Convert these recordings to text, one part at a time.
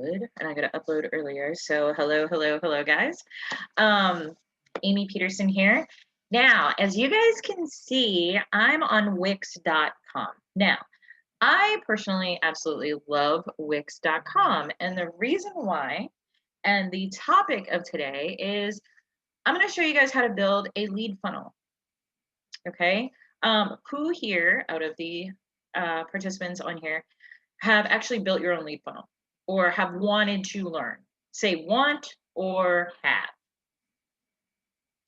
upload, and I got to upload earlier. So hello, guys. Um, Amy Peterson here. Now, as you guys can see, I'm on Wix.com. Now, I personally absolutely love Wix.com, and the reason why, and the topic of today is I'm going to show you guys how to build a lead funnel. Okay. Who here out of the participants on here have actually built your own lead funnel or have wanted to learn? Say want or have,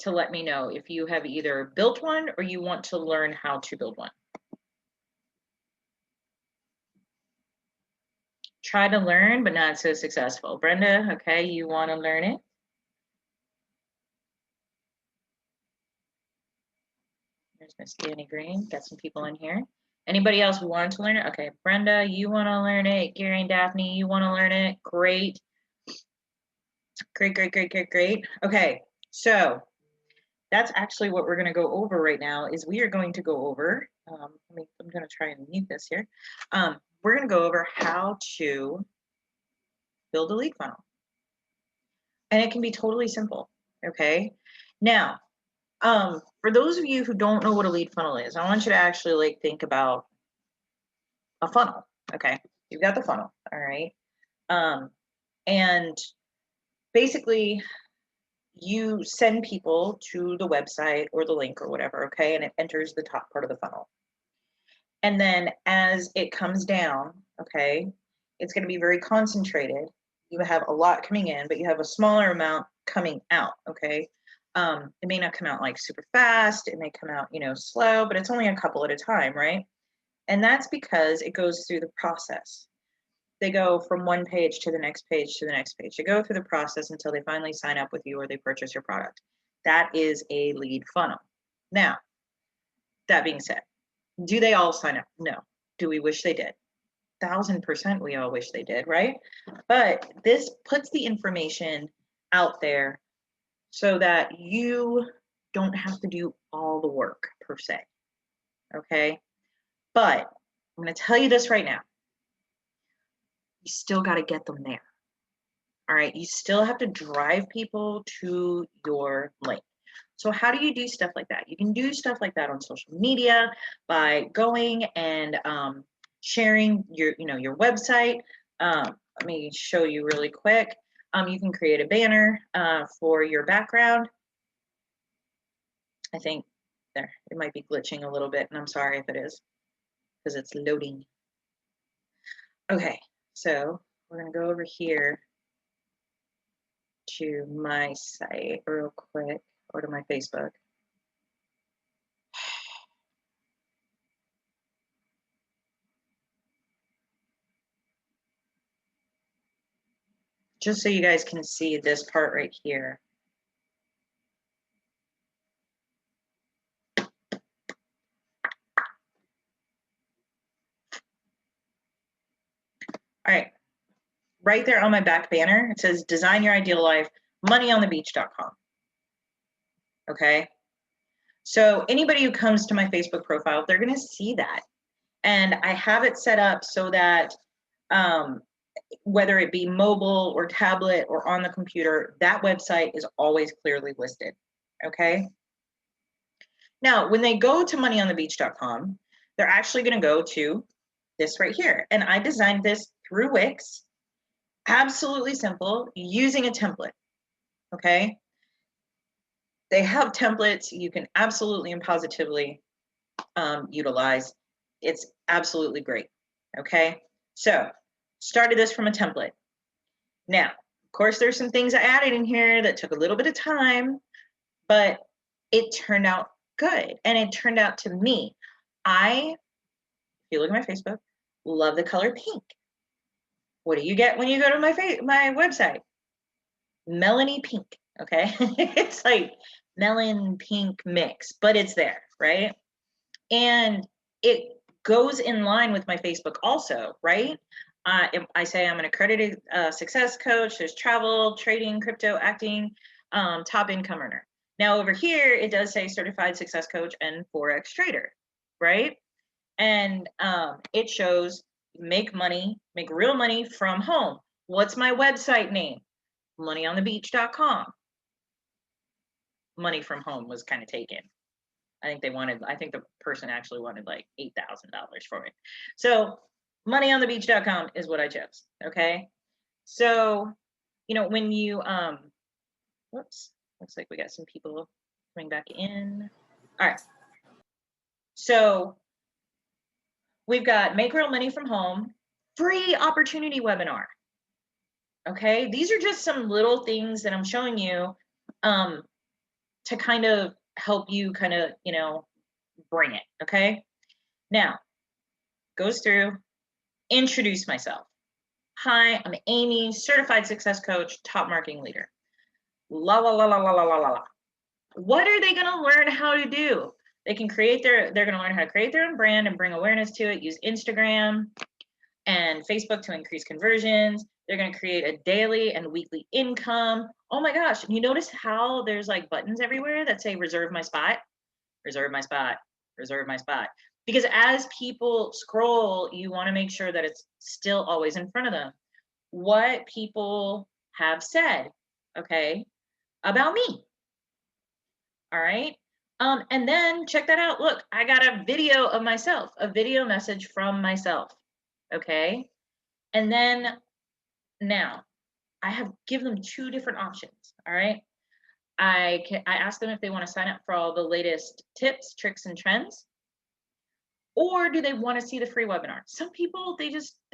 to let me know if you have either built one or you want to learn how to build one. Try to learn, but not so successful. Brenda, okay, you want to learn it? There's Miss Danny Green. Got some people in here. Anybody else want to learn it? Okay, Brenda, you want to learn it. Gary and Daphne, you want to learn it. Great. Great. Okay, so that's actually what we're going to go over right now is we are going to go over, I'm going to try and mute this here. We're going to go over how to build a lead funnel. And it can be totally simple, okay? Now, for those of you who don't know what a lead funnel is, I want you to actually think about a funnel, okay? You've got the funnel, all right? And basically, you send people to the website or the link or whatever, okay? And it enters the top part of the funnel. And then as it comes down, okay, it's going to be very concentrated. You have a lot coming in, but you have a smaller amount coming out, okay? It may not come out like super fast. It may come out, slow, but it's only a couple at a time, right? And that's because it goes through the process. They go from one page to the next page to the next page. They go through the process until they finally sign up with you or they purchase your product. That is a lead funnel. Now, that being said, do they all sign up? No. Do we wish they did? 1000% we all wish they did, right? But this puts the information out there so that you don't have to do all the work per se, okay? But I'm going to tell you this right now. You still got to get them there. All right, you still have to drive people to your link. So how do you do stuff like that? You can do stuff like that on social media by going and sharing your website. Let me show you really quick. You can create a banner for your background. I think there, it might be glitching a little bit, and I'm sorry if it is, because it's loading. Okay, so we're gonna go over here to my site real quick, or to my Facebook. Just so you guys can see this part right here. All right, right there on my back banner, it says design your ideal life, moneyonthebeach.com. Okay, so anybody who comes to my Facebook profile, they're gonna see that. And I have it set up so that whether it be mobile or tablet or on the computer, that website is always clearly listed, okay? Now, when they go to moneyonthebeach.com, they're actually gonna go to this right here. And I designed this through Wix, absolutely simple, using a template, okay? They have templates you can absolutely and positively utilize. It's absolutely great, okay? So, started this from a template. Now, of course, there's some things I added in here that took a little bit of time, but it turned out good. And it turned out to me, if you look at my Facebook, love the color pink. What do you get when you go to my website? Melony pink, okay? It's like melon pink mix, but it's there, right? And it goes in line with my Facebook also, right? I say I'm an accredited success coach. There's travel, trading, crypto, acting, top income earner. Now over here, it does say certified success coach and Forex trader, right? And it shows make money, make real money from home. What's my website name? moneyonthebeach.com. Money from home was kind of taken. I think the person actually wanted like $8,000 for it. So moneyonthebeach.com is what I chose. Okay. So, when you, whoops, looks like we got some people coming back in. All right. So we've got Make Real Money from Home, free opportunity webinar. Okay. These are just some little things that I'm showing you to kind of help you kind of, bring it. Okay. Now, goes through, introduce myself. Hi, I'm Amy, certified success coach, top marketing leader. La la la la la la la la. What are they going to learn how to do? They're going to learn how to create their own brand and bring awareness to it, use Instagram and Facebook to increase conversions. They're going to create a daily and weekly income. Oh my gosh, you notice how there's like buttons everywhere that say reserve my spot, reserve my spot, reserve my spot. Because as people scroll, you want to make sure that it's still always in front of them. What people have said, okay, about me. All right. And then check that out. Look, I got a video of myself, a video message from myself. Okay. And then now I have given them two different options. All right. I ask them if they want to sign up for all the latest tips, tricks, and trends, or do they want to see the free webinar? Some people, they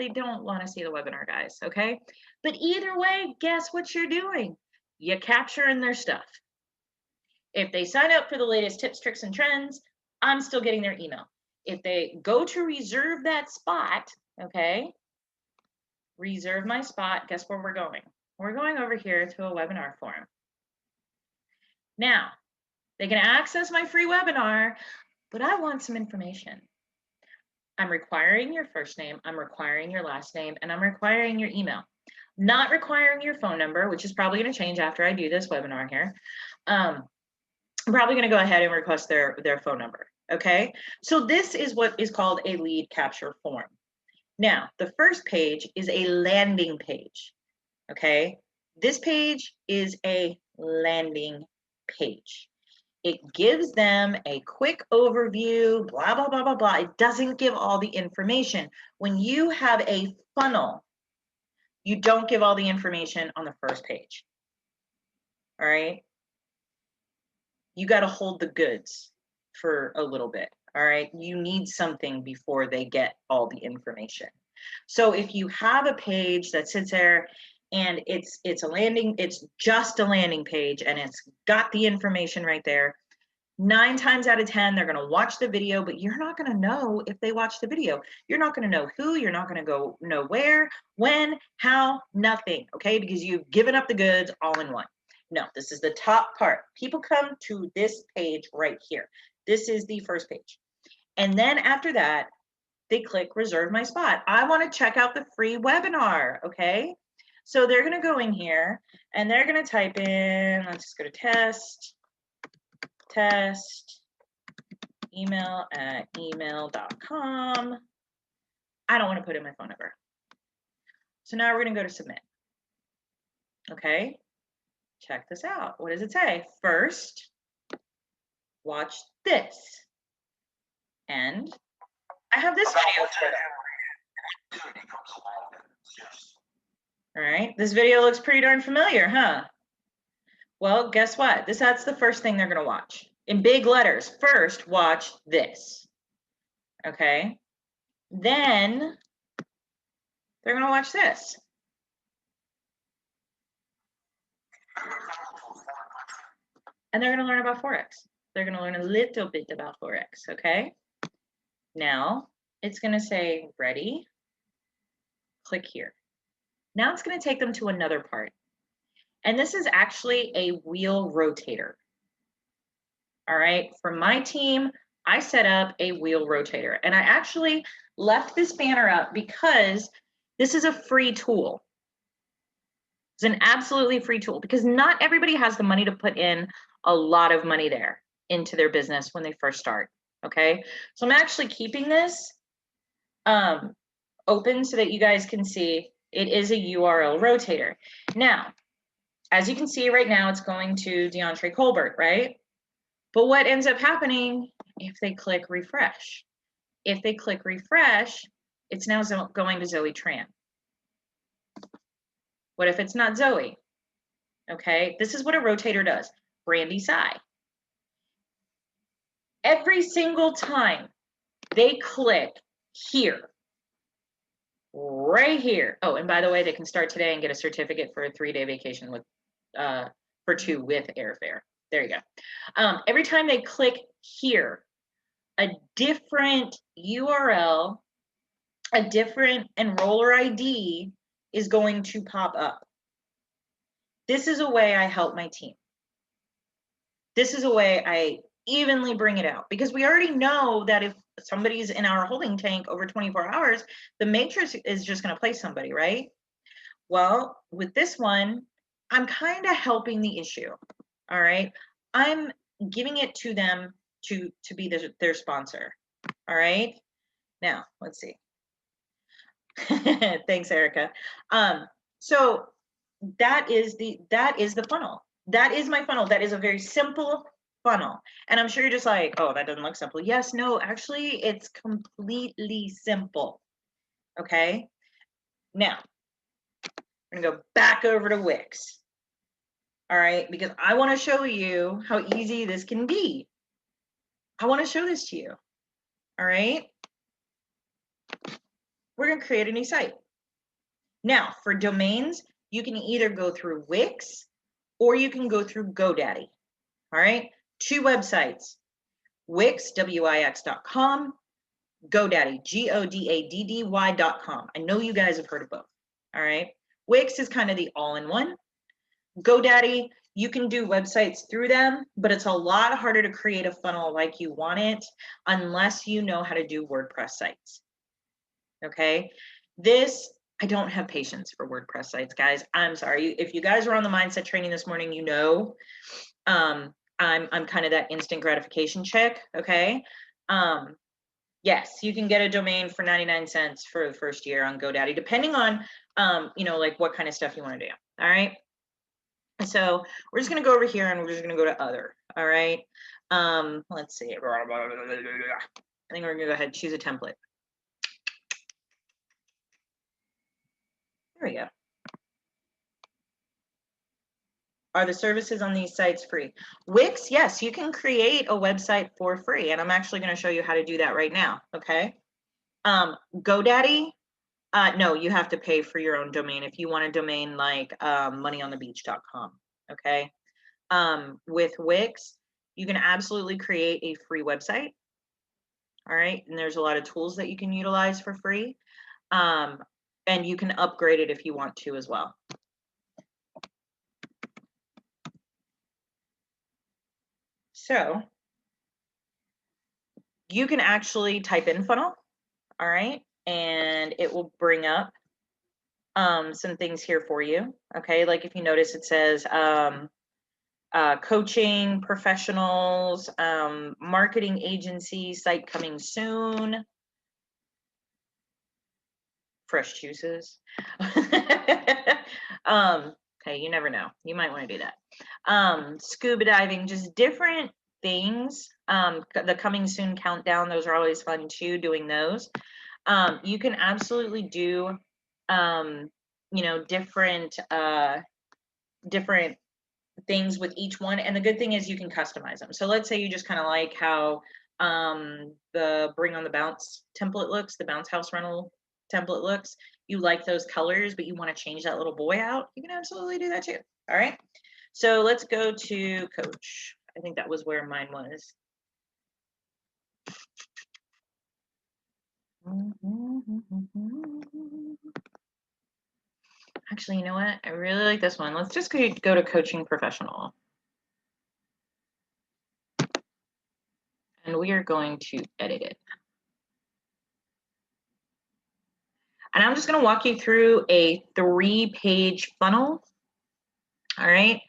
don't want to see the webinar, guys. Okay. But either way, guess what you're doing? You're capturing their stuff. If they sign up for the latest tips, tricks, and trends, I'm still getting their email. If they go to reserve that spot, okay, reserve my spot, guess where we're going? We're going over here to a webinar forum. Now, they can access my free webinar, but I want some information. I'm requiring your first name, I'm requiring your last name, and I'm requiring your email. Not requiring your phone number, which is probably going to change after I do this webinar here. I'm probably going to go ahead and request their phone number. Okay. So this is what is called a lead capture form. Now, the first page is a landing page. Okay. This page is a landing page. It gives them a quick overview, blah, blah, blah, blah, blah. It doesn't give all the information. When you have a funnel, you don't give all the information on the first page. All right. You got to hold the goods for a little bit. All right. You need something before they get all the information. So if you have a page that sits there and it's just a landing page and it's got the information right there, 9 times out of 10, they're going to watch the video, but you're not going to know if they watch the video. You're not going to know who, you're not going to know where, when, how, nothing. Okay. Because you've given up the goods all in one. No, this is the top part. People come to this page right here. This is the first page. And then after that, they click reserve my spot. I want to check out the free webinar. Okay. So they're going to go in here and they're going to type in, let's just go to test, email@email.com. I don't want to put in my phone number. So now we're going to go to submit. Okay. Check this out. What does it say? First, watch this. And I have this video. All right. This video looks pretty darn familiar, huh? Well, guess what? That's the first thing they're going to watch. In big letters, first, watch this. Okay. Then they're going to watch this. And they're going to learn about Forex. They're going to learn a little bit about Forex, okay? Now, it's going to say, ready, click here. Now it's going to take them to another part. And this is actually a wheel rotator. All right, for my team, I set up a wheel rotator. And I actually left this banner up because this is a free tool. It's an absolutely free tool because not everybody has the money to put in a lot of money there into their business when they first start. Okay, so I'm actually keeping this open so that you guys can see It is a URL rotator. Now, as you can see right now, it's going to DeAndre Colbert, right? But what ends up happening if they click refresh? If they click refresh, it's now going to Zoe Tran. What if it's not Zoe? Okay, this is what a rotator does. Brandy Sai. Every single time they click here, right here. Oh, and by the way, they can start today and get a certificate for a 3-day vacation with for 2 with airfare. There you go. Every time they click here, a different URL, a different enroller ID is going to pop up. This is a way I help my team. This is a way I evenly bring it out, because we already know that if somebody's in our holding tank over 24 hours, the matrix is just going to place somebody, right? Well, with this one, I'm kind of helping the issue. All right. I'm giving it to them to be their sponsor. All right. Now, let's see. Thanks, Erica. So that is the funnel. That is my funnel. That is a very simple funnel. And I'm sure you're just like, oh, that doesn't look simple. Yes, no, actually, it's completely simple. Okay. Now, we're gonna go back over to Wix. All right, because I want to show you how easy this can be. I want to show this to you. All right. We're gonna create a new site. Now, for domains, you can either go through Wix or you can go through GoDaddy. All right, 2 websites, Wix, Wix.com, GoDaddy, GoDaddy.com. I know you guys have heard of both. All right, Wix is kind of the all-in-one. GoDaddy, you can do websites through them, but it's a lot harder to create a funnel like you want it unless you know how to do WordPress sites. Okay, I don't have patience for WordPress sites, guys. I'm sorry. If you guys were on the mindset training this morning, you know, I'm kind of that instant gratification chick. Okay. Yes, you can get a domain for 99 cents for the first year on GoDaddy, depending on, you know, like what kind of stuff you want to do. All right. So we're just going to go over here and we're just going to go to other. All right. Let's see. I think we're going to go ahead and choose a template. There we go. Are the services on these sites free? Wix, yes, you can create a website for free, and I'm actually going to show you how to do that right now. Okay. GoDaddy, no, you have to pay for your own domain if you want a domain like moneyonthebeach.com. Okay. With Wix, you can absolutely create a free website. All right, and there's a lot of tools that you can utilize for free, and you can upgrade it if you want to as well. So you can actually type in funnel, all right, and it will bring up some things here for you. Okay, like if you notice, it says coaching professionals, marketing agency, site coming soon, fresh juices. Okay, you never know. You might want to do that. Scuba diving, just different things. The coming soon countdown, those are always fun too, doing those. You can absolutely do, you know, different things with each one. And the good thing is you can customize them. So let's say you just kind of like how the Bring on the Bounce template looks, the Bounce House Rental template looks. You like those colors, but you want to change that little boy out, you can absolutely do that too. All right. So let's go to coach. I think that was where mine was. Actually, you know what? I really like this one. Let's just go to coaching professional. And we are going to edit it. And I'm just going to walk you through a 3-page funnel. All right.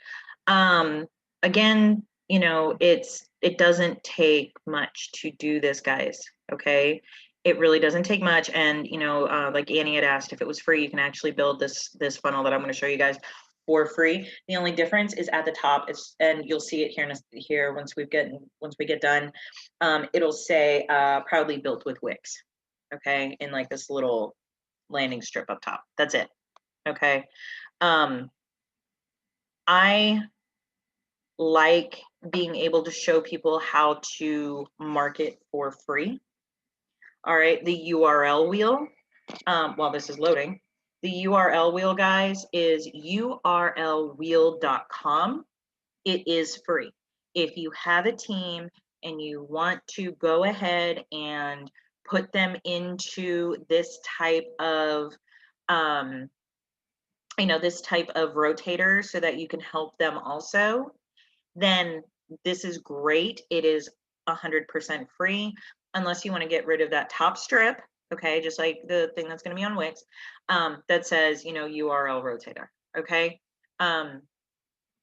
Again, you know, it doesn't take much to do this, guys. Okay. It really doesn't take much. And, you know, like Annie had asked, if it was free, you can actually build this funnel that I'm going to show you guys for free. The only difference is at the top, and you'll see it here once we get done. It'll say proudly built with Wix. Okay, in like this little landing strip up top. That's it. Okay. I like being able to show people how to market for free. All right, the URL wheel, while this is loading, the URL wheel, guys, is urlwheel.com. It is free. If you have a team and you want to go ahead and put them into this type of, this type of rotator so that you can help them also, then this is great. It is 100% free, unless you want to get rid of that top strip, okay, just like the thing that's going to be on Wix, that says, URL rotator, okay?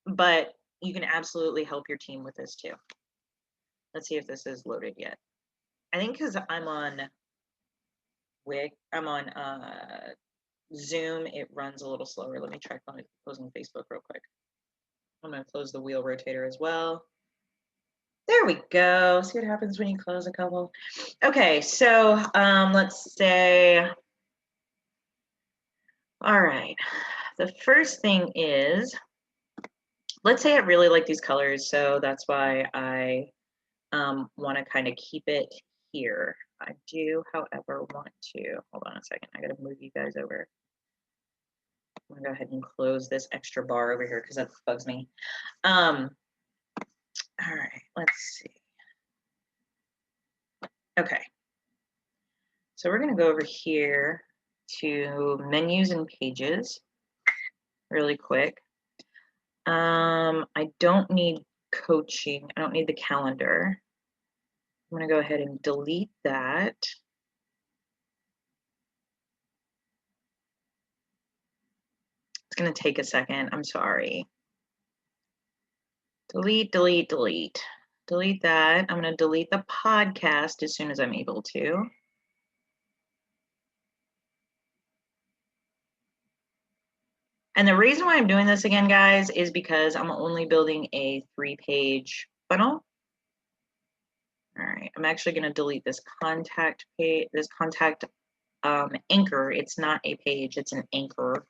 But you can absolutely help your team with this too. Let's see if this is loaded yet. I think because I'm on Zoom, it runs a little slower. Let me try closing Facebook real quick. I'm going to close the wheel rotator as well. There we go. See what happens when you close a couple. Okay, so let's say, all right. The first thing is, let's say I really like these colors, so that's why I want to kind of keep it here. I do, however, want to, hold on a second, I gotta move you guys over. I'm gonna go ahead and close this extra bar over here because that bugs me. All right, let's see. Okay, so we're gonna go over here to menus and pages really quick. I don't need coaching. I don't need the calendar. I'm gonna go ahead and delete that. It's gonna take a second. I'm sorry. Delete, delete, delete. Delete that. I'm gonna delete the podcast as soon as I'm able to. And the reason why I'm doing this again, guys, is because I'm only building a 3-page funnel. All right, I'm actually going to delete this contact page, this contact anchor. It's not a page, it's an anchor,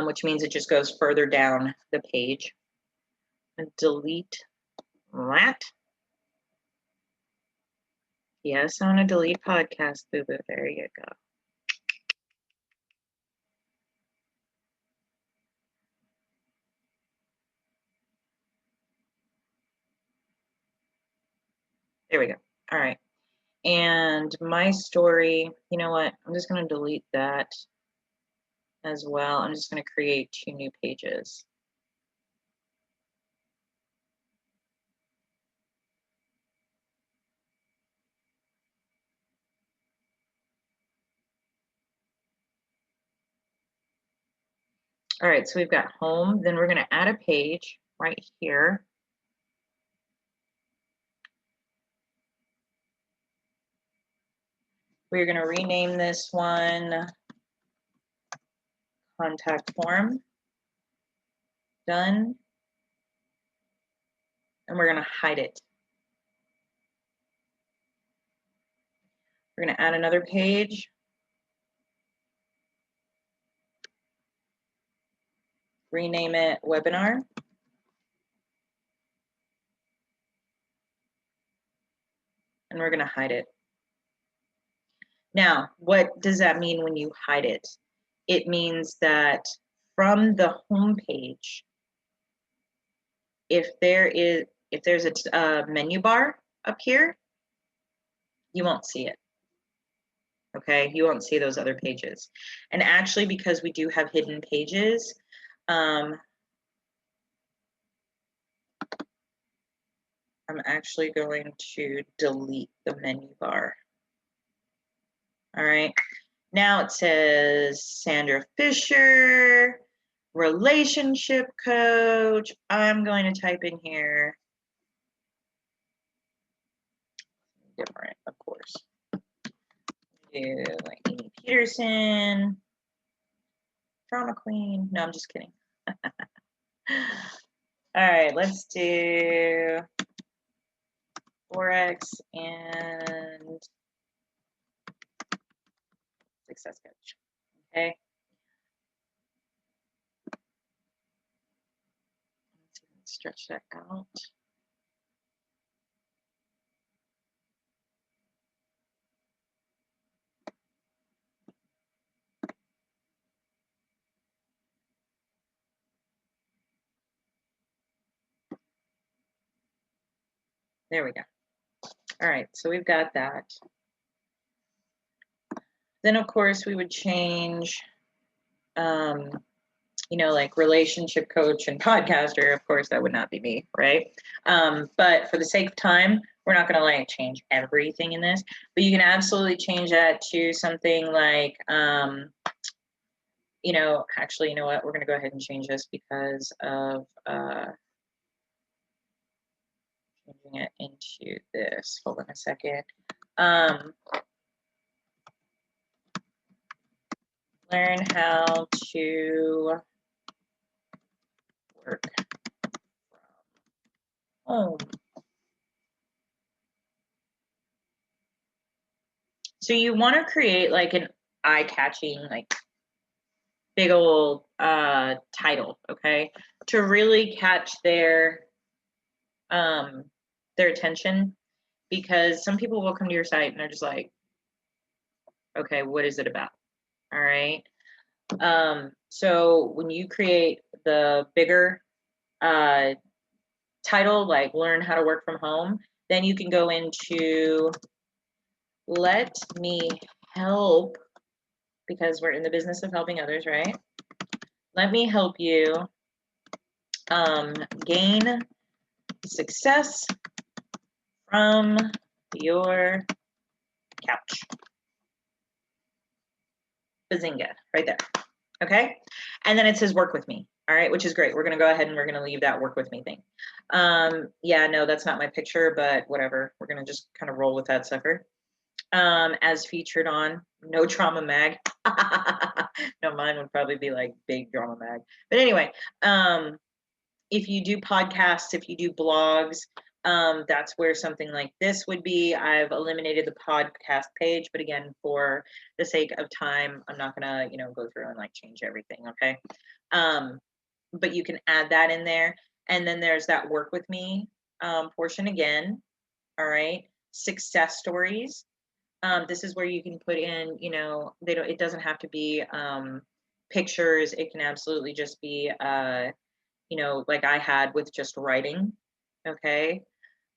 which means it just goes further down the page. And delete that. Yes, I want to delete podcast, boo-boo. There you go. There we go. All right. And my story, you know what? I'm just going to delete that as well. I'm just going to create 2 new pages. All right, so we've got home. Then we're going to add a page right here. We're going to rename this one contact form. Done. And we're going to hide it. We're going to add another page. Rename it webinar. And we're going to hide it. Now, what does that mean when you hide it? It means that from the home page, if there's a menu bar up here, you won't see it. Okay, you won't see those other pages. And actually, because we do have hidden pages, I'm actually going to delete the menu bar. All right, now it says Sandra Fisher, relationship coach. I'm going to type in here, different, of course. do Amy Peterson, drama queen. No, I'm just kidding. All right, let's do Forex and success coach. Okay. Let's stretch that out. There we go. All right, so we've got that. Then of course we would change, you know, like relationship coach and podcaster. Of course, that would not be me, right? But for the sake of time, we're not going to like change everything in this, but you can absolutely change that to something like, you know, actually, you know what? We're going to go ahead and change this because of changing it into this. Hold on a second. Learn how to work from home. So you want to create like an eye-catching, like big old title, okay, to really catch their attention, because some people will come to your site and they're just like, okay, what is it about? All right. So when you create the bigger title, like learn how to work from home, then you can go into let me help, because we're in the business of helping others, right? Let me help you gain success from your couch. Bazinga, right there. Okay. And then it says work with me. All right, which is great. We're going to go ahead and we're going to leave that work with me thing. Yeah, no, that's not my picture, but whatever. We're going to just kind of roll with that sucker. As featured on No Drama Mag. No, mine would probably be like Big Drama Mag. But anyway, if you do podcasts, if you do blogs, that's where something like this would be. I've eliminated the podcast page, but again, for the sake of time, I'm not gonna, you know, go through and like change everything, okay? But you can add that in there. And then there's that work with me portion again, all right? Success stories. This is where you can put in, you know, it doesn't have to be pictures. It can absolutely just be, you know, like I had with just writing, okay?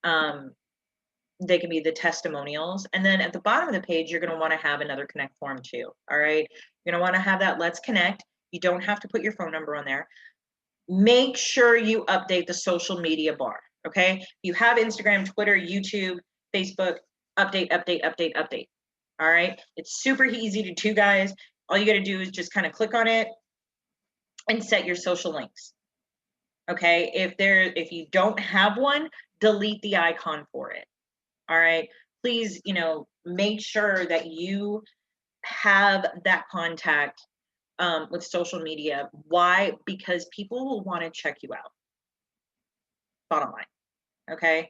They can be the testimonials. And then at the bottom of the page, you're going to want to have another connect form too, all right? You're going to want to have that let's connect. You don't have to put your phone number on there. Make sure you update the social media bar, okay? You have Instagram, Twitter, YouTube, Facebook, update, update, update, update. All right? It's super easy to do, guys. All you got to do is just kind of click on it and set your social links. Okay? If you don't have one, delete the icon for it. All right? Please, you know, make sure that you have that contact with social media. Why? Because people will want to check you out. Bottom line. Okay.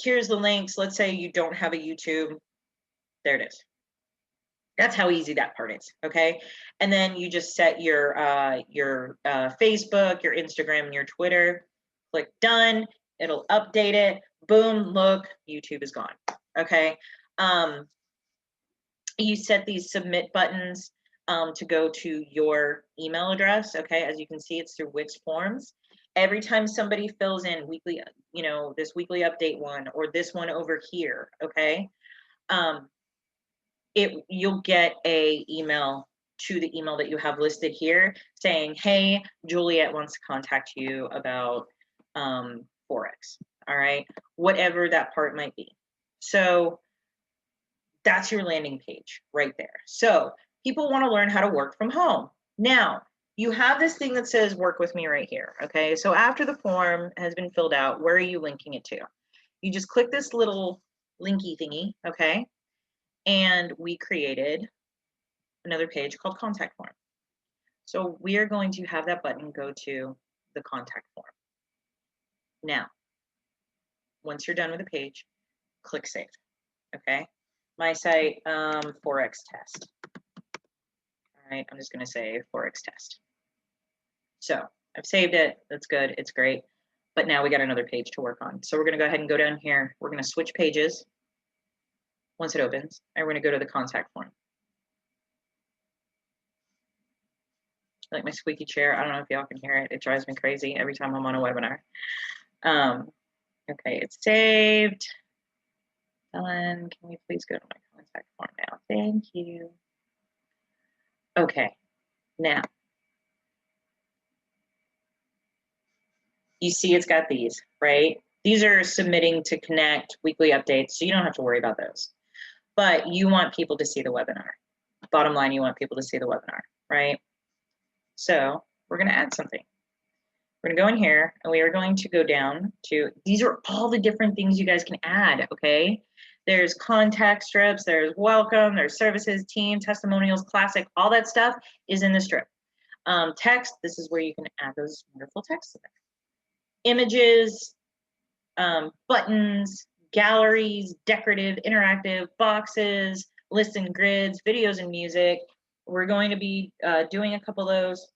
Here's the links. Let's say you don't have a YouTube. There it is. That's how easy that part is. Okay. And then you just set your Facebook, your Instagram, and your Twitter. Click done. It'll update it. Boom. Look, YouTube is gone. Okay. You set these submit buttons to go to your email address. Okay. As you can see, it's through Wix Forms. Every time somebody fills in weekly, you know, this weekly update one or this one over here, okay, you'll get a email to the email that you have listed here saying, hey, Juliet wants to contact you about Forex, all right, whatever that part might be. So that's your landing page right there. So people want to learn how to work from home. Now, you have this thing that says work with me right here, okay? So after the form has been filled out, where are you linking it to? You just click this little linky thingy, okay? and we created another page called contact form. So we are going to have that button go to the contact form. Now, once you're done with the page, click save. Okay. My site, Forex test. All right. I'm just going to say Forex test. So I've saved it. That's good. It's great. But now we got another page to work on. So we're going to go ahead and go down here. We're going to switch pages once it opens, and we're going to go to the contact form. I like my squeaky chair. I don't know if y'all can hear it. It drives me crazy every time I'm on a webinar. Okay, it's saved. Ellen, can we please go to my contact form now? Thank you. Okay, now you see it's got these, right? These are submitting to connect weekly updates, so you don't have to worry about those. But you want people to see the webinar. Bottom line, you want people to see the webinar, right? So we're going to add something. We're going to go in here, and we are going to go down to, these are all the different things you guys can add, okay? There's contact strips, there's welcome, there's services, team, testimonials, classic, all that stuff is in the strip. Text, this is where you can add those wonderful texts in there. Images, buttons, galleries, decorative, interactive, boxes, lists and grids, videos and music. We're going to be doing a couple of those.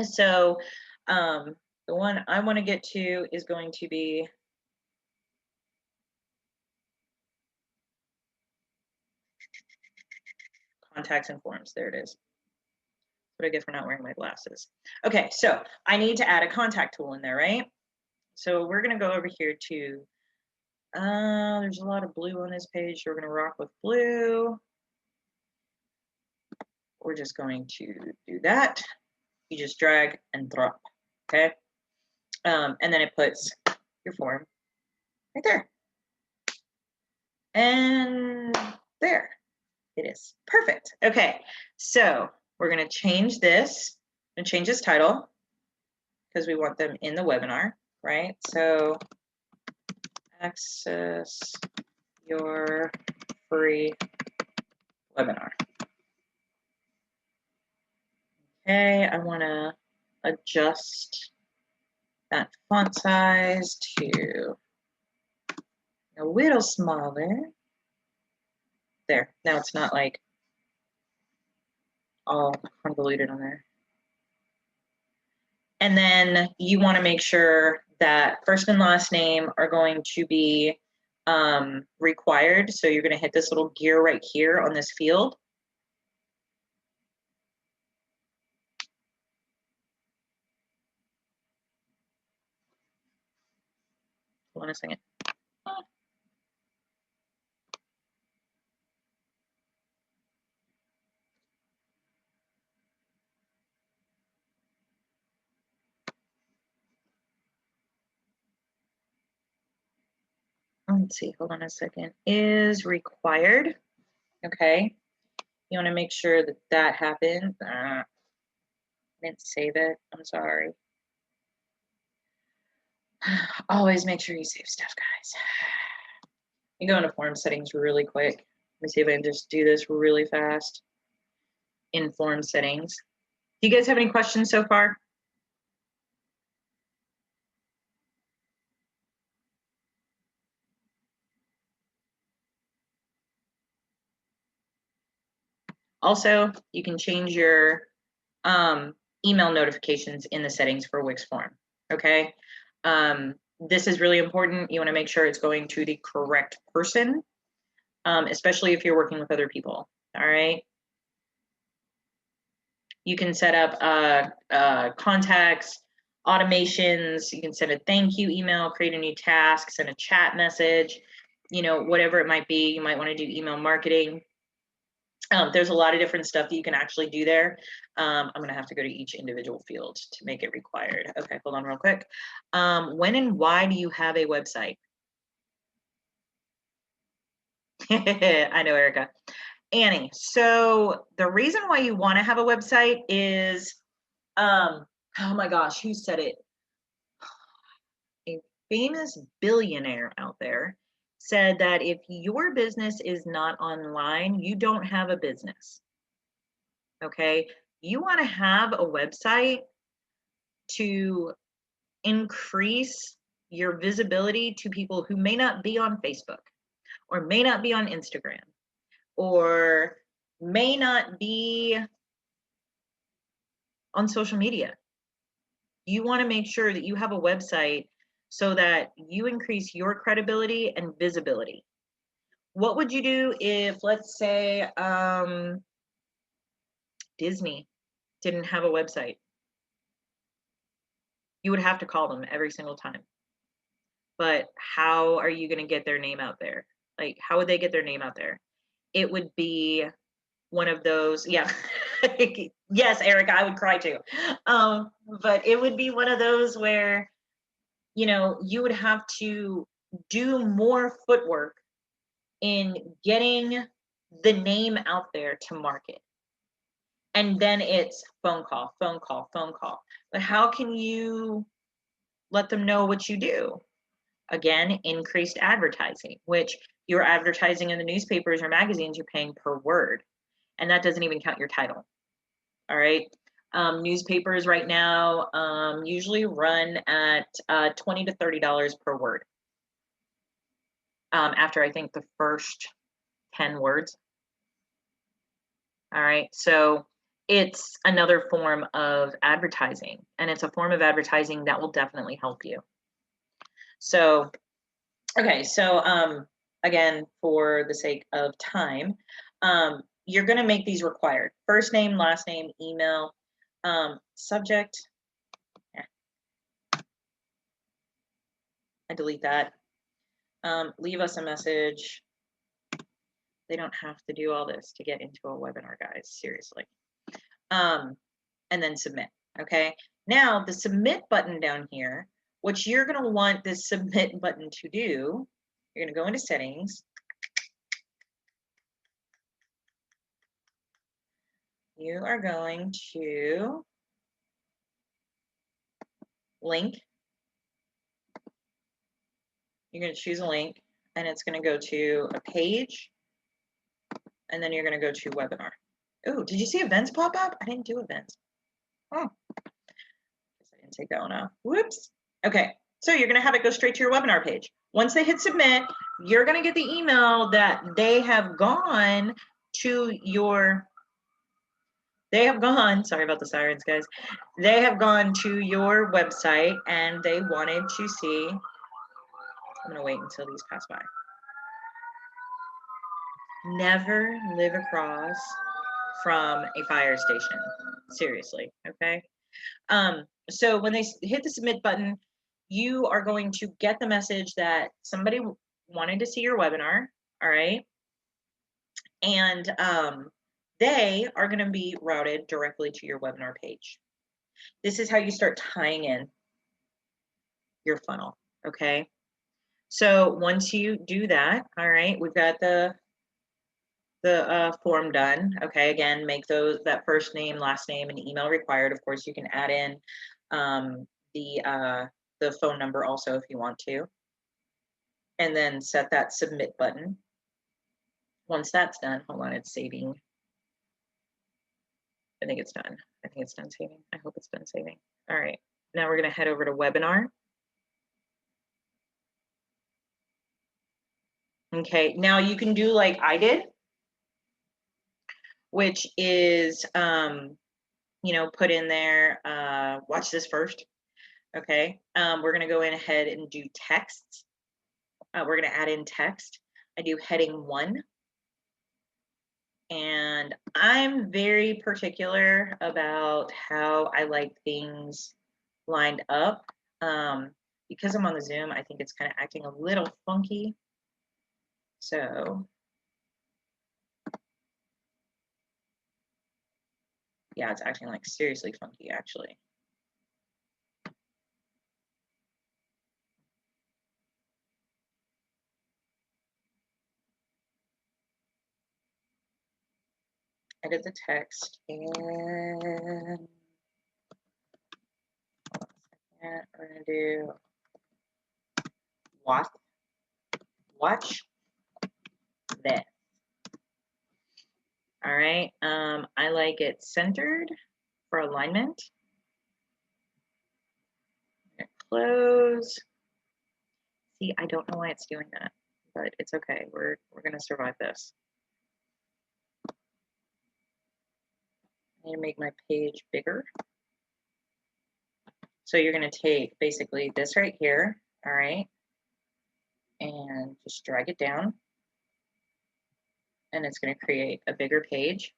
So the one I want to get to is going to be contacts and forms. There it is. What I get for not wearing my glasses. Okay, so I need to add a contact tool in there, right? So we're going to go over here to, there's a lot of blue on this page, so we're going to rock with blue. We're just going to do that. You just drag and drop, okay? And then it puts your form right there. And there it is. Perfect. Okay, so we're going to change this and change this title because we want them in the webinar, right? So access your free webinar. Okay, I want to adjust that font size to a little smaller. There, now it's not like all convoluted on there. And then you want to make sure that first and last name are going to be required. So you're going to hit this little gear right here on this field. Hold on a second. Let's see, hold on a second. Is required. Okay. You want to make sure that that happens. I didn't save it. I'm sorry. Always make sure you save stuff, guys. You go into form settings really quick. Let me see if I can just do this really fast. In form settings. Do you guys have any questions so far? Also, you can change your email notifications in the settings for Wix form, okay? This is really important. You want to make sure it's going to the correct person, especially if you're working with other people, all right? You can set up contacts, automations. You can send a thank you email, create a new task, send a chat message, you know, whatever it might be. You might want to do email marketing. There's a lot of different stuff that you can actually do there. I'm going to have to go to each individual field to make it required. Okay, hold on real quick. When and why do you have a website? I know, Erica. Annie, so the reason why you want to have a website is, oh my gosh, who said it? A famous billionaire out there said that if your business is not online, you don't have a business. Okay. You want to have a website to increase your visibility to people who may not be on Facebook or may not be on Instagram or may not be on social media. You want to make sure that you have a website so that you increase your credibility and visibility. What would you do if, let's say, Disney didn't have a website? You would have to call them every single time. But how are you going to get their name out there? Like, how would they get their name out there? It would be one of those, yeah. Yes, Eric, I would cry too. But it would be one of those where, you know, you would have to do more footwork in getting the name out there to market. And then it's phone call, phone call, phone call. But how can you let them know what you do? Again, increased advertising, which you're advertising in the newspapers or magazines, you're paying per word. And that doesn't even count your title. All right. Newspapers right now usually run at $20 to $30 per word. After I think the first 10 words. All right. So it's another form of advertising, and it's a form of advertising that will definitely help you. So, okay. So, again, for the sake of time, you're going to make these required: first name, last name, email, subject. I delete that. Leave us a message. They don't have to do all this to get into a webinar, guys. Seriously. And then submit. Okay. Now the submit button down here, what you're going to want this submit button to do, you're going to go into settings. You are going to link. You're going to choose a link, and it's going to go to a page, and then you're going to go to webinar. Oh, did you see events pop up? I didn't do events. Oh, guess I didn't take that one off. Whoops. Okay, so you're going to have it go straight to your webinar page. Once they hit submit, you're going to get the email that they have gone to your, sorry about the sirens, guys. They have gone to your website and they wanted to see, I'm going to wait until these pass by. Never live across from a fire station. Seriously, okay? So when they hit the submit button, you are going to get the message that somebody wanted to see your webinar, all right? And they are going to be routed directly to your webinar page. This is how you start tying in your funnel, okay? So once you do that, all right, we've got the form done. Okay, again, make that first name, last name, and email required. Of course, you can add in the phone number also if you want to, and then set that submit button. Once that's done, hold on, it's saving. I think it's done. I think it's done saving. I hope it's done saving. All right, now we're going to head over to webinar. Okay, now you can do like I did, which is, you know, put in there, watch this first. Okay, we're going to go in ahead and do text. We're going to add in text. I do heading 1. And I'm very particular about how I like things lined up. Because I'm on the Zoom, I think it's kind of acting a little funky. So, yeah, it's acting like seriously funky, actually. Edit the text and we're going to do watch watch this. All right, I like it centered for alignment. Close. See, I don't know why it's doing that, but it's okay. We're gonna survive this. I need to make my page bigger. So you're gonna take basically this right here, all right, and just drag it down, and it's gonna create a bigger page.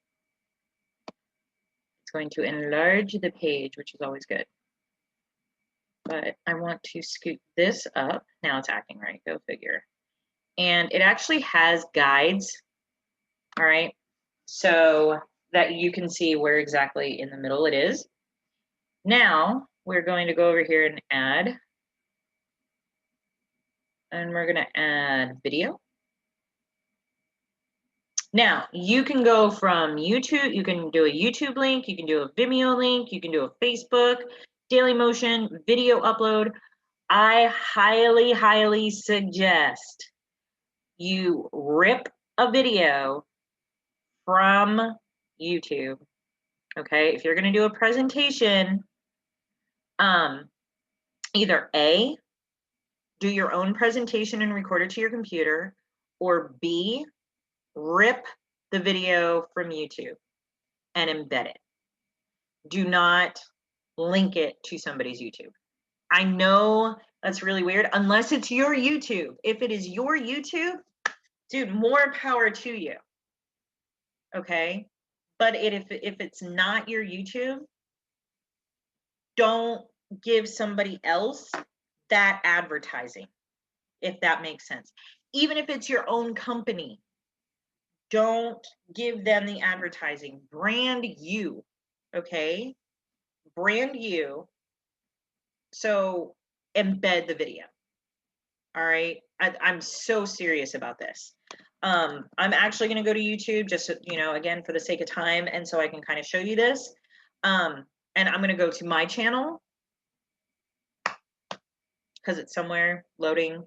It's going to enlarge the page, which is always good. But I want to scoot this up. Now it's acting right, go figure. And it actually has guides, all right, so that you can see where exactly in the middle it is. Now we're going to go over here and add, and we're going to add video. Now you can go from YouTube, you can do a YouTube link, you can do a Vimeo link, you can do a Facebook, Daily Motion, video upload. I highly, highly suggest you rip a video from YouTube. Okay, if you're going to do a presentation, either A, do your own presentation and record it to your computer, or B, rip the video from YouTube and embed it. Do not link it to somebody's YouTube. I know that's really weird, unless it's your YouTube. If it is your YouTube, dude, more power to you. Okay, but if it's not your YouTube, don't give somebody else that advertising, if that makes sense. Even if it's your own company, don't give them the advertising. Brand you, okay? Brand you. So embed the video. All right, I'm so serious about this. I'm actually going to go to YouTube just, you know, again, for the sake of time, and so I can kind of show you this. And I'm going to go to my channel because it's somewhere loading.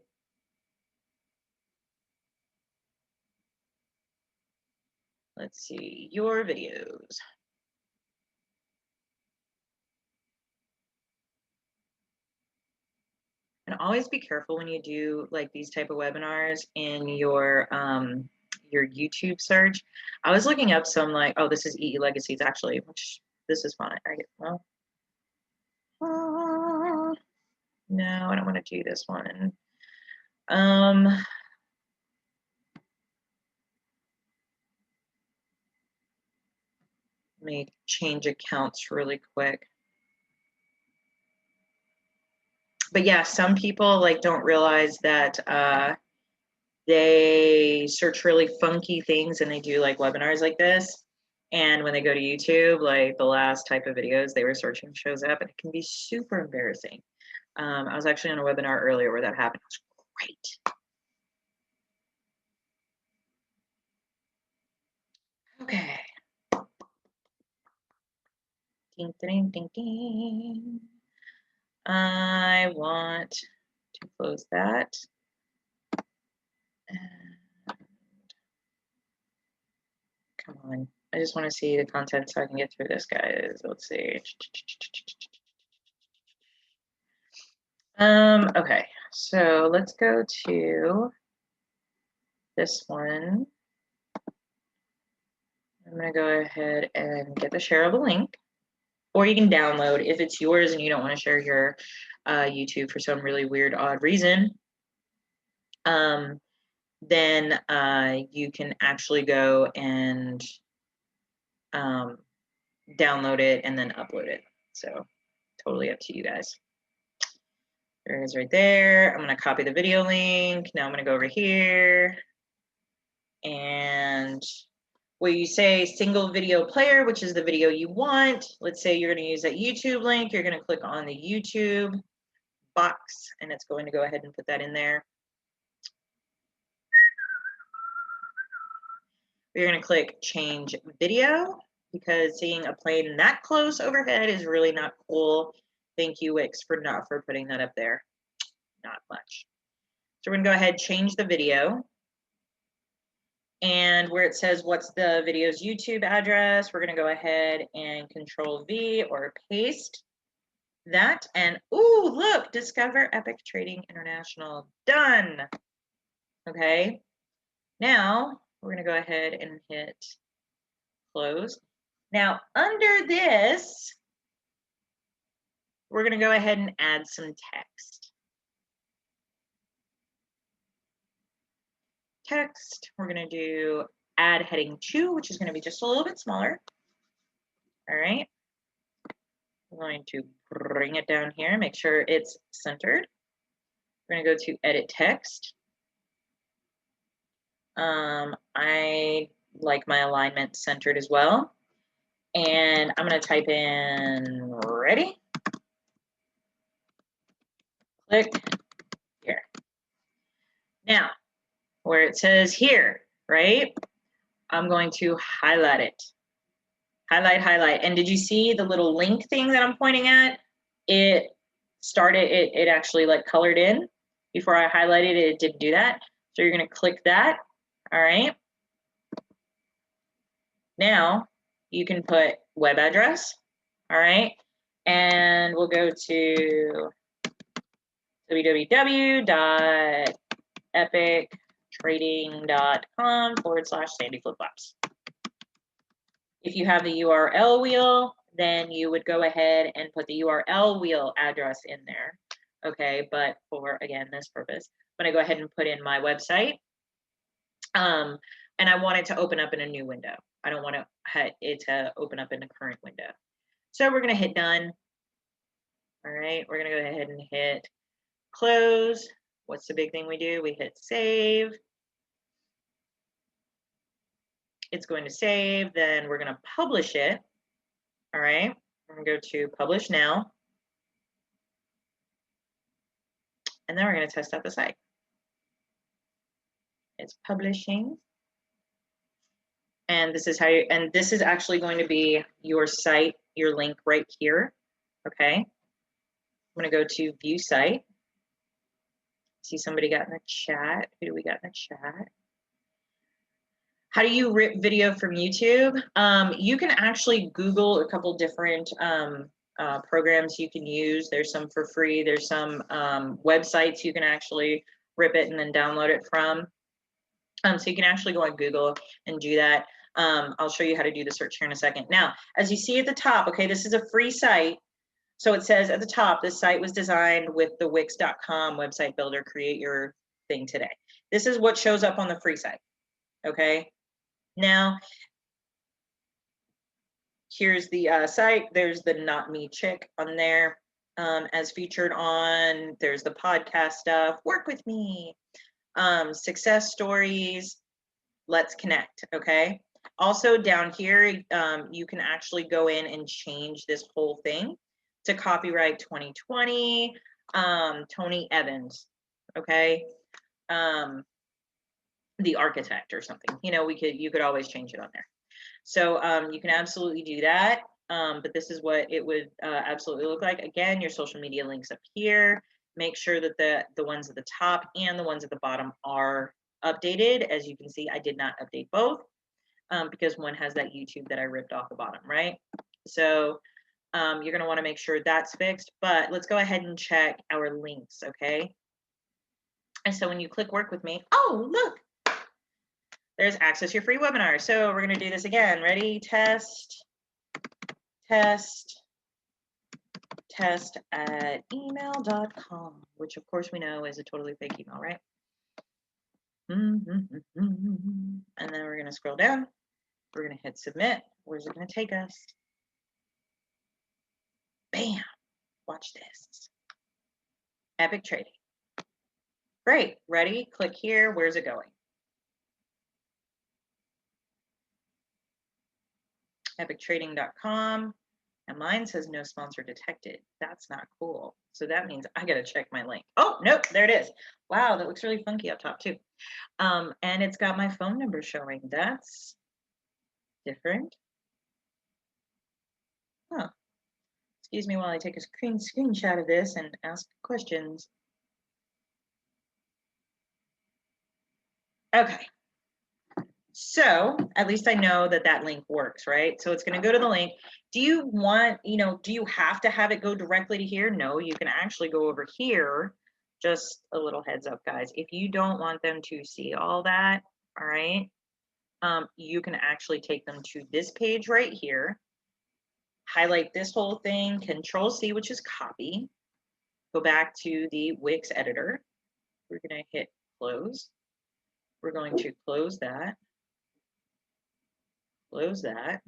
Let's see, your videos. And always be careful when you do like these type of webinars in your YouTube search. I was looking up some like, oh, this is EE Legacies actually, which this is fine. I get, well, no, I don't want to do this one. Let me change accounts really quick. But yeah, some people like don't realize that they search really funky things and they do like webinars like this. And when they go to YouTube, like the last type of videos they were searching shows up, and it can be super embarrassing. I was actually on a webinar earlier where that happened. It was great. Okay. Ding, ding, ding, ding. I want to close that. Come on. I just want to see the content so I can get through this, guys. Let's see. Okay, so let's go to this one. I'm gonna go ahead and get the shareable link, or you can download if it's yours and you don't want to share your YouTube for some really weird, odd reason. Then you can actually go and download it and then upload it. So totally up to you guys. There it is right there. I'm going to copy the video link. Now I'm going to go over here and where you say single video player, which is the video you want. Let's say you're going to use that YouTube link. You're going to click on the YouTube box and it's going to go ahead and put that in there. You're going to click change video because seeing a plane that close overhead is really not cool. Thank you, Wix, for putting that up there. Not much. So we're gonna go ahead, change the video. And where it says what's the video's YouTube address, we're gonna go ahead and Control V or paste that. And ooh, look, Discover Epic Trading International, done. Okay, now we're gonna go ahead and hit close. Now under this, we're gonna go ahead and add some text. We're gonna do add heading 2, which is gonna be just a little bit smaller. All right. I'm going to bring it down here, make sure it's centered. We're going to go to edit text. I like my alignment centered as well. And I'm going to type in ready. Click here. Now, where it says here, right? I'm going to highlight it. Highlight. And did you see the little link thing that I'm pointing at? It actually like colored in. Before I highlighted it, it didn't do that. So you're going to click that. All right. Now you can put web address. All right. And we'll go to www.epictrading.com/sandyflipflops. If you have the URL wheel, then you would go ahead and put the URL wheel address in there. Okay, but for, again, this purpose, I'm going to go ahead and put in my website. And I want it to open up in a new window. I don't want it to open up in the current window. So we're going to hit done. All right, we're going to go ahead and hit close. What's the big thing we do? We hit save. It's going to save. Then we're going to publish it. All right, we're going to go to publish now. And then we're going to test out the site. It's publishing. And this is how you, and this is actually going to be your site, your link right here. Okay. I'm going to go to view site. See somebody got in the chat. Who do we got in the chat? How do you rip video from YouTube? You can actually Google a couple different programs you can use. There's some for free. There's some websites you can actually rip it and then download it from. So you can actually go on Google and do that. I'll show you how to do the search here in a second. Now, as you see at the top, okay, this is a free site. So it says at the top, this site was designed with the Wix.com website builder. Create your thing today. This is what shows up on the free site. Okay. Now, here's the site. There's the Not Me Chick on there as featured on. There's the podcast stuff. Work with me. Success stories. Let's connect. Okay. Also down here, you can actually go in and change this whole thing to copyright 2020, Tony Evans. Okay. The architect or something, you know, you could always change it on there. So you can absolutely do that. But this is what it would absolutely look like. Again, your social media links up here. Make sure that the ones at the top and the ones at the bottom are updated. As you can see, I did not update both because one has that YouTube that I ripped off the bottom, right? So you're going to want to make sure that's fixed. But let's go ahead and check our links, okay? And so when you click work with me, oh, look, there's access your free webinar. So we're going to do this again. Ready? Test at email.com, which of course we know is a totally fake email, right? And then we're going to scroll down. We're going to hit submit. Where's it going to take us? Bam. Watch this. Epic Trading. Great. Ready? Click here. Where's it going? epictrading.com. And mine says no sponsor detected. That's not cool. So that means I got to check my link. Oh, nope, there it is. Wow, that looks really funky up top too. And it's got my phone number showing. That's different. Huh. Excuse me while I take a screenshot of this and ask questions. Okay. So at least I know that that link works, right? So it's going to go to the link. Do you want, do you have to have it go directly to here? No, you can actually go over here. Just a little heads up, guys. If you don't want them to see all that, all right, you can actually take them to this page right here, highlight this whole thing, Control C, which is copy, go back to the Wix editor. We're going to hit close. We're going to close that. Close that.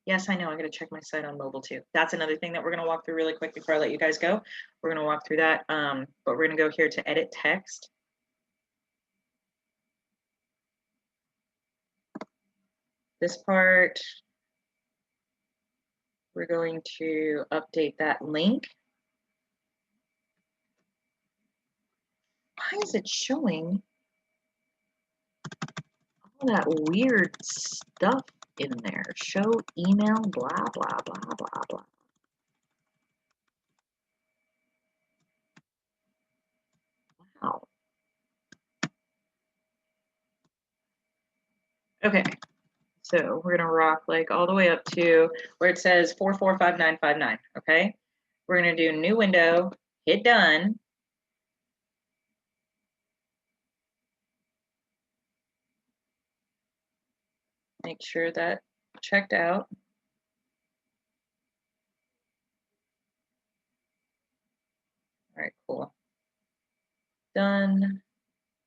Yes, I know. I got to check my site on mobile too. That's another thing that we're going to walk through really quick before I let you guys go. We're going to walk through that, but we're going to go here to edit text. This part, we're going to update that link. Why is it showing all that weird stuff in there? Show email, blah, blah, blah, blah, blah. Wow. Okay, so we're gonna rock like all the way up to where it says 445959, okay? We're gonna do new window, hit done. Make sure that checked out. All right, cool. Done,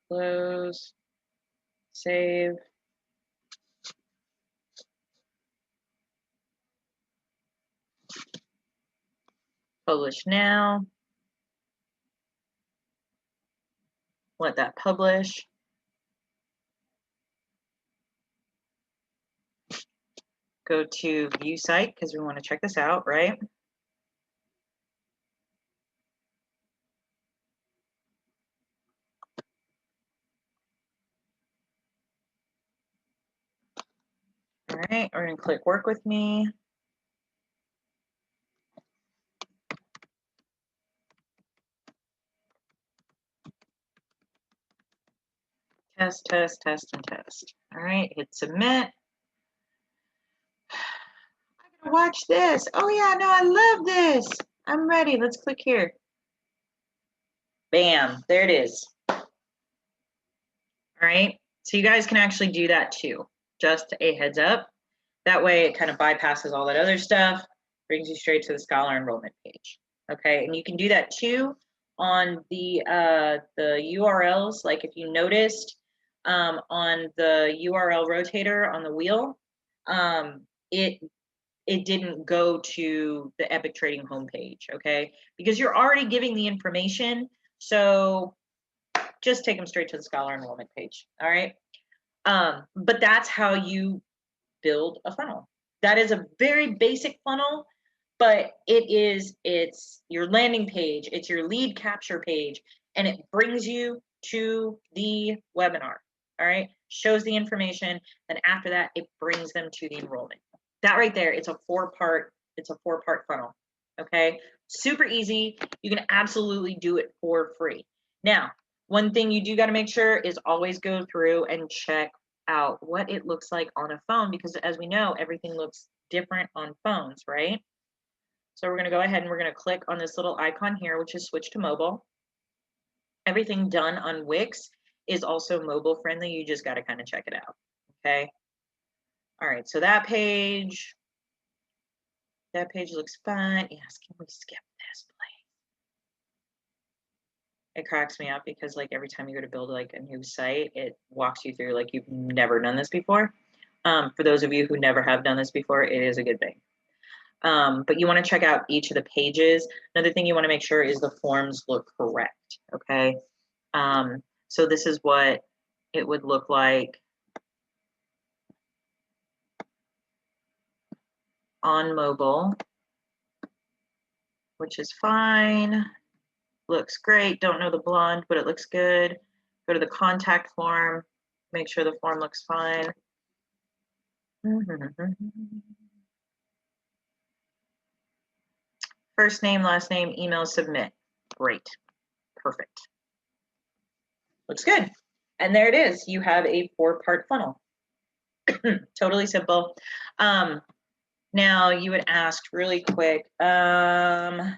close, save. Publish now. Let that publish. Go to view site because we want to check this out, right? All right, we're gonna click work with me. Test, test, test, and test. All right, hit submit. I gotta watch this. Oh yeah, no, I love this. I'm ready. Let's click here. Bam, there it is. All right, so you guys can actually do that too. Just a heads up. That way it kind of bypasses all that other stuff, brings you straight to the Scholar enrollment page. Okay, and you can do that too on the URLs. Like if you noticed on the URL rotator on the wheel, it didn't go to the Epic Trading homepage, okay? Because you're already giving the information, so just take them straight to the Scholar enrollment page, all right? But that's how you build a funnel. That is a very basic funnel, but it's your landing page, it's your lead capture page, and it brings you to the webinar, all right? Shows the information, and after that, it brings them to the enrollment. That right there, it's a four-part funnel, okay? Super easy. You can absolutely do it for free. Now, one thing you do got to make sure is always go through and check out what it looks like on a phone, because as we know, everything looks different on phones, right? So we're going to go ahead and we're going to click on this little icon here, which is switch to mobile. Everything done on Wix is also mobile friendly. You just got to kind of check it out. Okay. All right. So that page looks fine. Yes. Can we skip this, please? It cracks me up because like every time you go to build like a new site, it walks you through like you've never done this before. For those of you who never have done this before, it is a good thing. But you want to check out each of the pages. Another thing you want to make sure is the forms look correct, okay? So this is what it would look like on mobile, which is fine. Looks great. Don't know the blonde, but it looks good. Go to the contact form. Make sure the form looks fine. First name, last name, email, submit. Great. Perfect. Looks good. And there it is. You have a 4-part funnel. Totally simple. Now you would ask really quick, how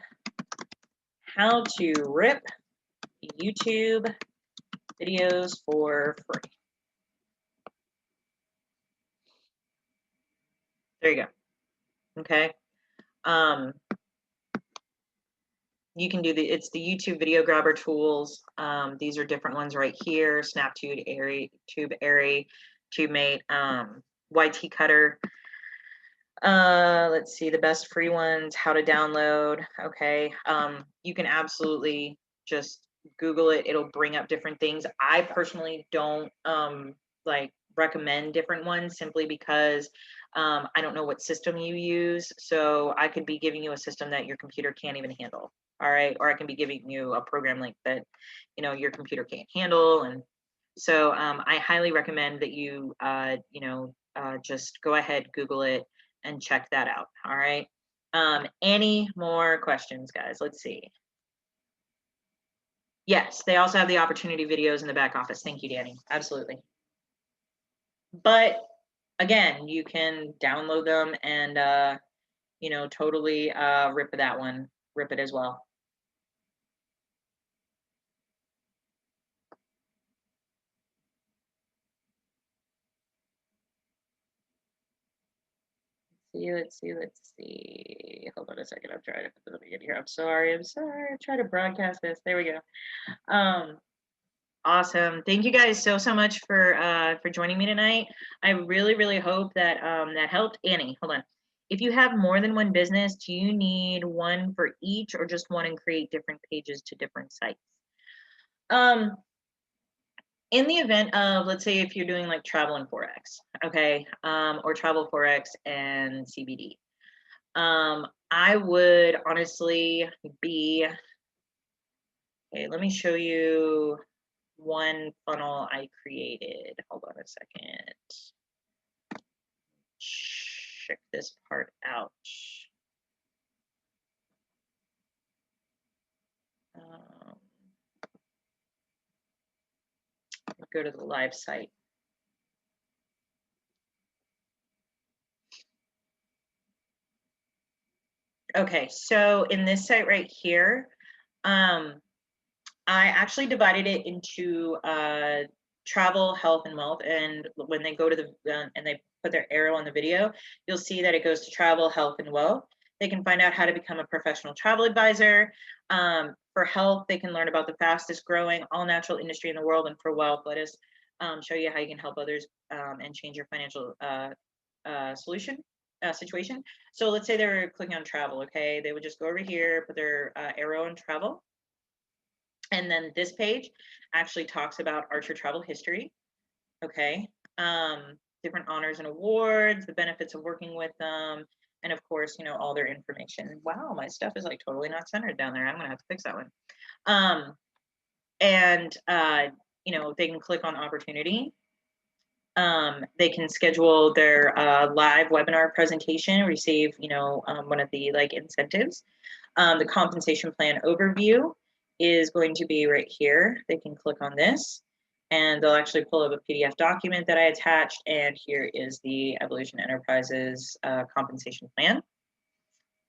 to rip YouTube videos for free. There you go. Okay. You can do it's the YouTube video grabber tools. These are different ones right here: SnapTube, Airy, TubeAiry, TubeMate, YT Cutter. Let's see, the best free ones, how to download. Okay. You can absolutely just Google it. It'll bring up different things. I personally don't like recommend different ones simply because I don't know what system you use. So I could be giving you a system that your computer can't even handle. All right. Or I can be giving you a program link that, your computer can't handle. And so I highly recommend that you, just go ahead, Google it, and check that out. All right. Any more questions, guys? Let's see. Yes, they also have the opportunity videos in the back office. Thank you, Danny. Absolutely. But again, you can download them and, totally rip that one, rip it as well. Let's see. Hold on a second. I'm trying to put the beginning here. I'm sorry. I try to broadcast this. There we go. Awesome. Thank you guys so much for joining me tonight. I really hope that that helped. Annie, hold on. If you have more than one business, do you need one for each or just one and create different pages to different sites? In the event of, let's say if you're doing like travel and Forex, okay, or travel Forex and CBD, I would honestly be, okay, let me show you one funnel I created. Hold on a second. Check this part out. Go to the live site. Okay, so in this site right here, I actually divided it into travel, health, and wealth. And when they go to the and they put their arrow on the video, you'll see that it goes to travel, health, and wealth. They can find out how to become a professional travel advisor. For health, they can learn about the fastest growing all natural industry in the world. And for wealth, let us show you how you can help others and change your financial situation. So let's say they're clicking on travel. Okay, they would just go over here, put their arrow on travel. And then this page actually talks about Archer travel history. Okay. Different honors and awards, the benefits of working with them, and of course, all their information. Wow, my stuff is like totally not centered down there. I'm gonna have to fix that one. They can click on opportunity. They can schedule their live webinar presentation, receive, one of the like incentives. The compensation plan overview is going to be right here. They can click on this and they'll actually pull up a PDF document that I attached. And here is the Evolution Enterprises compensation plan.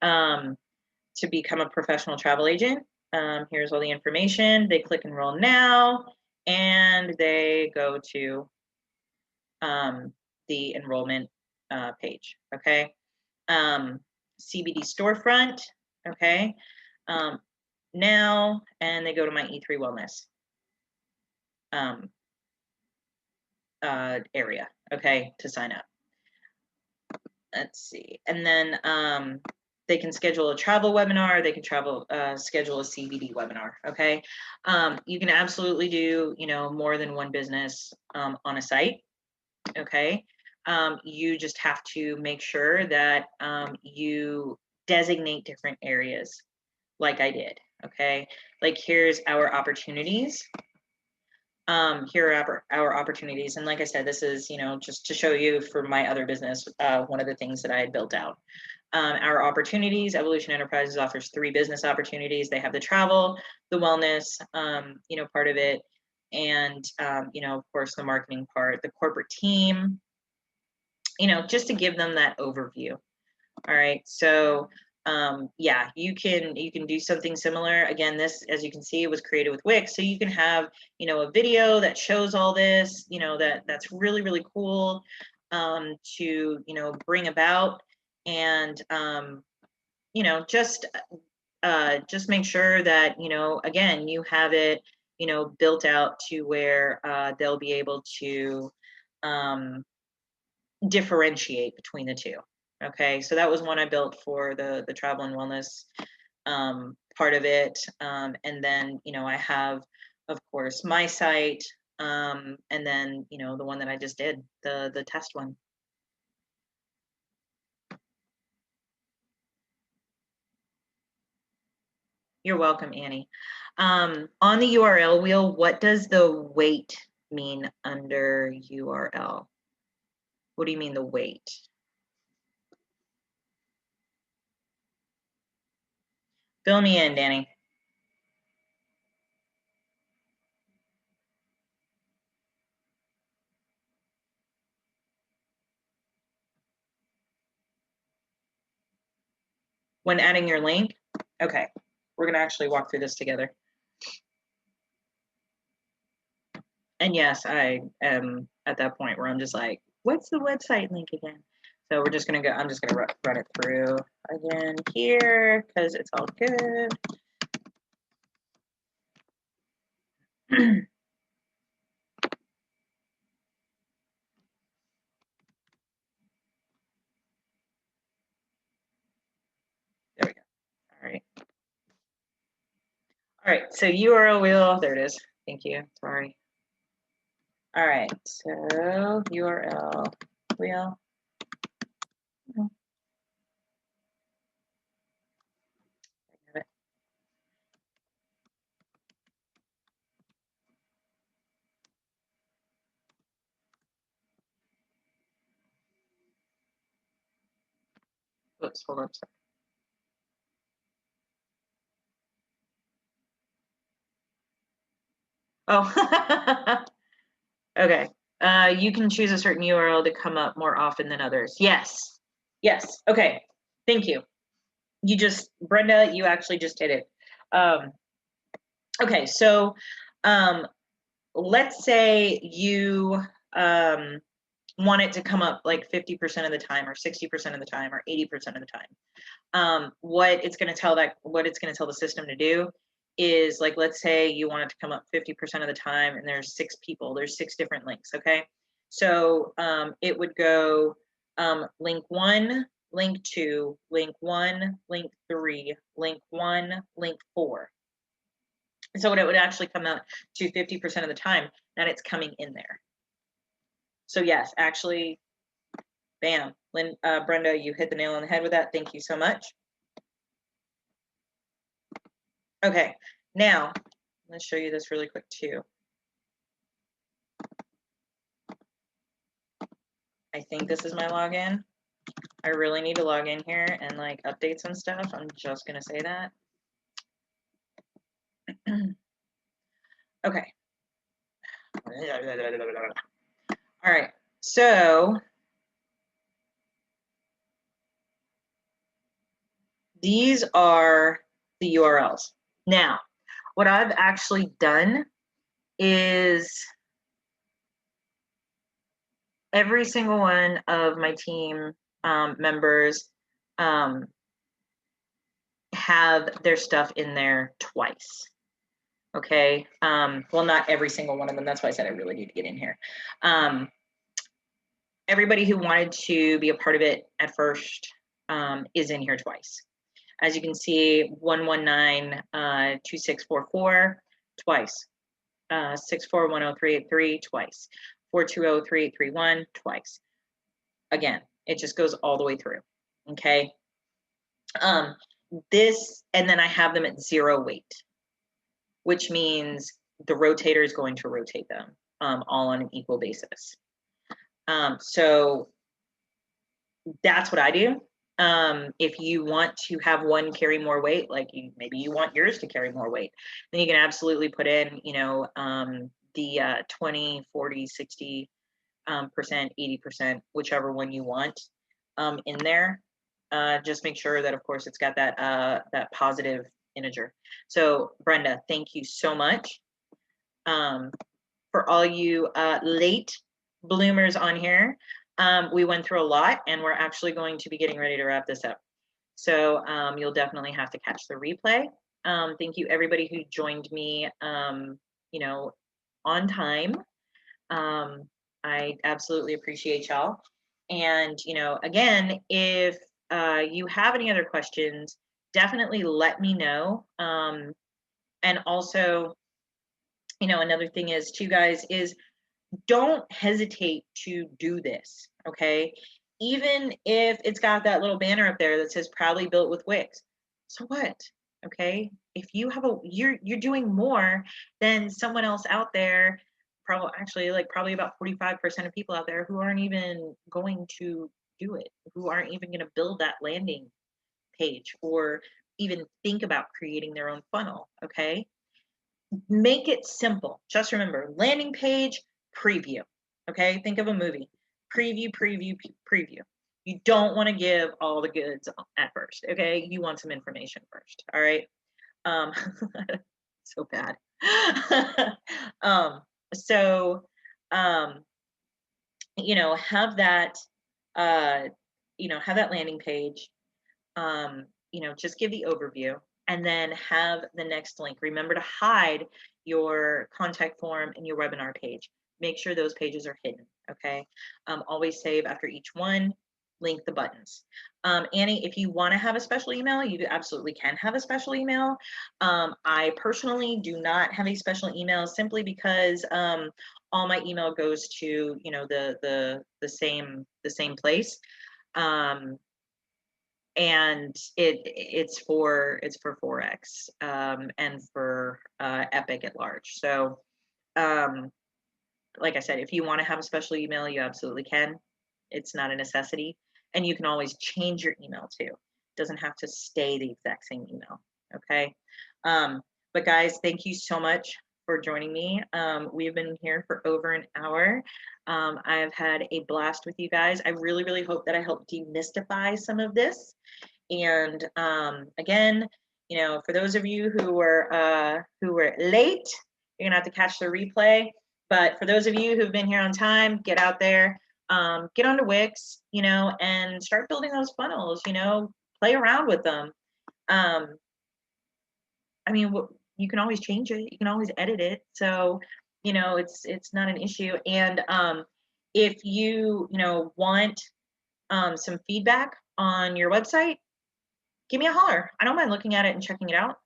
To become a professional travel agent, here's all the information. They click enroll now and they go to the enrollment page. Okay. CBD storefront. Okay. Now, and they go to my E3 Wellness area, okay, to sign up. Let's see. And then they can schedule a travel webinar. They can schedule a CBD webinar, okay? You can absolutely do, more than one business on a site, okay? You just have to make sure that you designate different areas like I did, okay? Like here's our opportunities. Here are our opportunities. And like I said, this is, just to show you for my other business, one of the things that I had built out. Our opportunities, Evolution Enterprises offers 3 business opportunities. They have the travel, the wellness, part of it. and, you know, of course, the marketing part, the corporate team, you know, just to give them that overview. All right. So, yeah, you can do something similar. Again, this, as you can see, was created with Wix. So you can have, you know, a video that shows all this, you know, that's really, really cool, to, you know, bring about. And, you know, just make sure that, you know, again, you have it, you know, built out to where, they'll be able to, um, differentiate between the two. Okay, so that was one I built for the travel and wellness, part of it, and then, you know, I have, of course, my site, and then, you know, the one that I just did, the test one. You're welcome, Annie. On the URL wheel, what does the weight mean under URL? What do you mean the weight? Fill me in, Danny. When adding your link? Okay, we're gonna actually walk through this together. And yes, I am at that point where I'm just like, what's the website link again? So we're just gonna go, I'm just gonna run it through again here, because it's all good. There we go. All right. All right, so URL wheel, there it is. Thank you, sorry. All right, so URL wheel. Oops, hold on. Oh, okay. You can choose a certain URL to come up more often than others. Yes. Yes. Okay. Thank you. You just, Brenda, you actually just did it. Okay. So, let's say you, want it to come up like 50% of the time or 60% of the time or 80% of the time. What it's going to tell the system to do is, like, let's say you want it to come up 50% of the time and there's 6 people, there's 6 different links. Okay. So, it would go, link 1, link 2, link 1, link 3, link 1, link 4. So what it would actually come out to 50% of the time that it's coming in there. So yes, actually, bam, Brenda, you hit the nail on the head with that. Thank you so much. Okay, now let's show you this really quick too. I think this is my login. I really need to log in here and like update some stuff. I'm just gonna say that. Okay. All right, so these are the URLs. Now, what I've actually done is every single one of my team, members, have their stuff in there twice. Okay. Well, not every single one of them. That's why I said I really need to get in here. Everybody who wanted to be a part of it at first, is in here twice. As you can see, 119-2644 twice, 6410383 twice, 4203831 twice. Again, it just goes all the way through. Okay. This, and then I have them at 0 weight, which means the rotator is going to rotate them, all on an equal basis. So that's what I do. If you want to have one carry more weight, like maybe you want yours to carry more weight, then you can absolutely put in, you know, the 20, 40, 60 percent, 80%, whichever one you want in there. Just make sure that, of course, it's got that positive integer. So, Brenda, thank you so much for all you late bloomers on here. We went through a lot, and we're actually going to be getting ready to wrap this up. So you'll definitely have to catch the replay. Thank you, everybody who joined me, on time. I absolutely appreciate y'all. And, again, if you have any other questions, definitely let me know. And also, another thing is, too, guys, is don't hesitate to do this, okay? Even if it's got that little banner up there that says proudly built with Wix. So what? Okay? If you have you're doing more than someone else out there, probably about 45% of people out there who aren't even going to do it, who aren't even going to build that landing page or even think about creating their own funnel, okay? Make it simple. Just remember, landing page, preview. Okay, think of a movie. Preview, preview, preview. You don't want to give all the goods at first. Okay, you want some information first. All right. Um, so bad. um, so, um, have that, have that landing page. Just give the overview and then have the next link. Remember to hide your contact form and your webinar page. Make sure those pages are hidden, okay? Always save after each one, link the buttons. Annie, if you want to have a special email, you absolutely can have a special email. I personally do not have a special email simply because all my email goes to, the same place. And it's for Forex and for Epic at large. So like I said, if you want to have a special email, you absolutely can. It's not a necessity, and you can always change your email too. It doesn't have to stay the exact same email. Okay. But guys, thank you so much for joining me. We've been here for over an hour. I have had a blast with you guys. I really, really hope that I helped demystify some of this. And again, for those of you who were late, you're gonna have to catch the replay. But for those of you who've been here on time, get out there, get onto Wix, and start building those funnels. Play around with them. I mean, you can always change it. You can always edit it. So, it's not an issue. And if you want some feedback on your website, give me a holler. I don't mind looking at it and checking it out.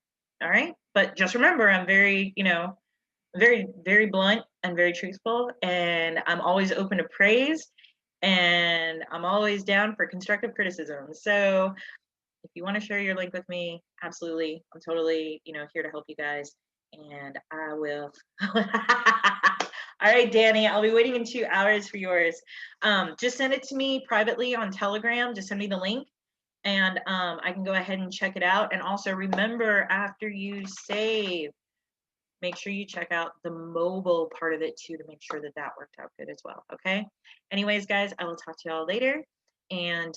All right. But just remember, I'm very, very, very blunt and very truthful. And I'm always open to praise. And I'm always down for constructive criticism. So if you want to share your link with me, absolutely. I'm totally, here to help you guys. And I will. All right, Danny, I'll be waiting in 2 hours for yours. Just send it to me privately on Telegram. Just send me the link. And I can go ahead and check it out. And also remember, after you save, make sure you check out the mobile part of it too to make sure that worked out good as well. Okay. Anyways, guys, I will talk to y'all later. And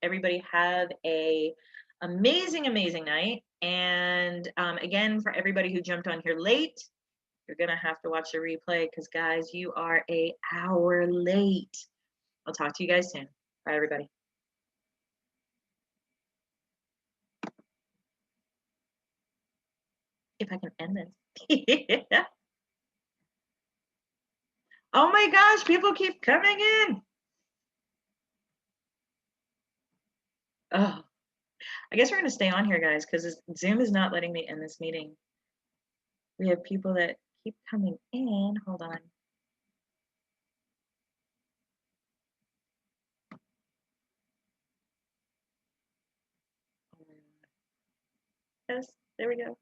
everybody have a amazing, amazing night. And again, for everybody who jumped on here late, you're gonna have to watch the replay because, guys, you are an hour late. I'll talk to you guys soon. Bye, everybody. If I can end this. Oh my gosh, people keep coming in. Oh, I guess we're going to stay on here, guys, because Zoom is not letting me end this meeting. We have people that keep coming in. Hold on. Yes, there we go.